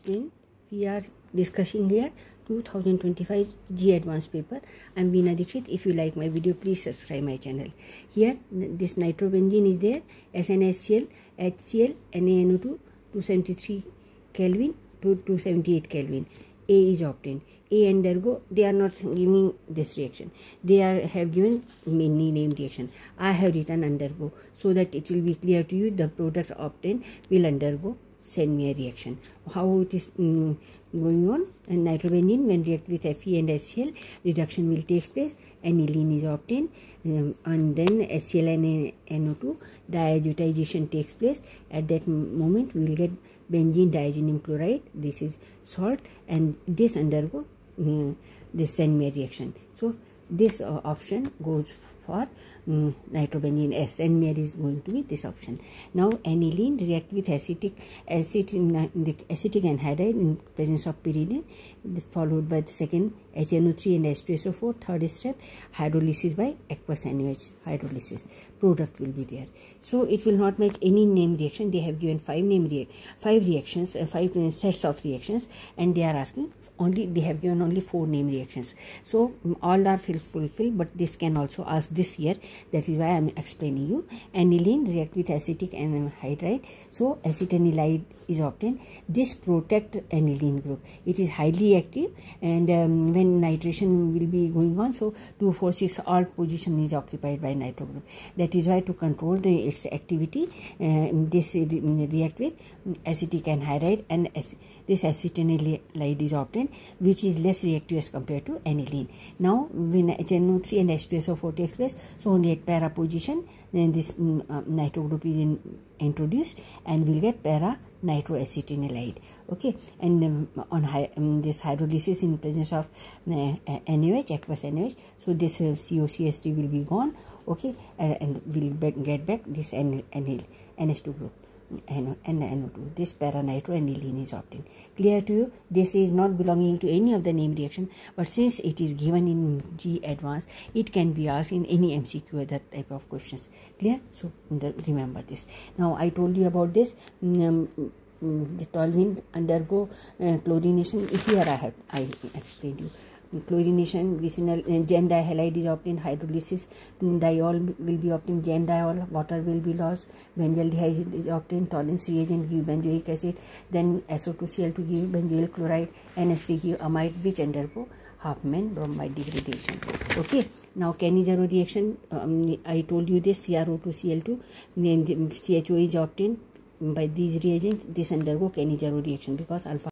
student, we are discussing here 2025 G Advanced paper. I am Veena Dikshit. If you like my video, please subscribe my channel. Here this nitrobenzene is there, SnHCl, HCl, NaNO2, 273 Kelvin to 278 Kelvin. A is obtained. A undergo, they are not giving this reaction. They have given many name reaction. I have written undergo so that it will be clear to you the product obtained will undergo Sandmeyer reaction. How it is going on? And nitrobenzene when react with Fe and HCl, reduction will take place. Aniline is obtained, and then HCl and NO2 diazotization takes place. At that moment we will get benzene diazenyl chloride. This is salt, and this undergo this Sandmeyer reaction. So this option goes for nitrobenzene S. Sandmeyer is going to be this option. Now aniline react with acetic anhydride in presence of pyridine, followed by the second HNO3 and H2SO4. Third step, hydrolysis by aqueous NaOH hydrolysis. Product will be there. So it will not match any name reaction. They have given five reactions, five sets of reactions, and they are asking only, they have given only 4 name reactions. So all are fulfilled, but this can also ask this year. That is why I am explaining you. Aniline react with acetic anhydride. So acetanilide is obtained. This protect aniline group. It is highly active, and when nitration will be going on, so 2,4,6 all position is occupied by nitro group. That is why to control its activity, this react with acetic anhydride, and this acetanilide is obtained, which is less reactive as compared to aniline. Now when HNO3 and H2SO4 takes place, so only at para position then this nitro group is introduced, and we'll get para nitroacetanilide. Okay, and on this hydrolysis in presence of NaOH, aqueous NaOH, so this COCH3 will be gone. Okay, and we'll get back this NH2 group and NO2. This para nitroaniline is obtained. Clear to you? This is not belonging to any of the name reaction, but since it is given in G Advanced, it can be asked in any MCQ other type of questions. Clear? So remember this. Now I told you about this. The toluene undergo chlorination. Here I explained you. Chlorination, glycinol, gem dihalide is obtained, hydrolysis, diol will be obtained, gem diol, water will be lost, benzaldehyde is obtained, tolerance reagent give benzoic acid, then SO2Cl to give benzoyl chloride, NH3 give amide, which undergo Huffman bromide degradation. Okay, now Cannizzaro reaction, I told you this, CrO2Cl2, then CHO is obtained by these reagents. This undergo Cannizzaro reaction because alpha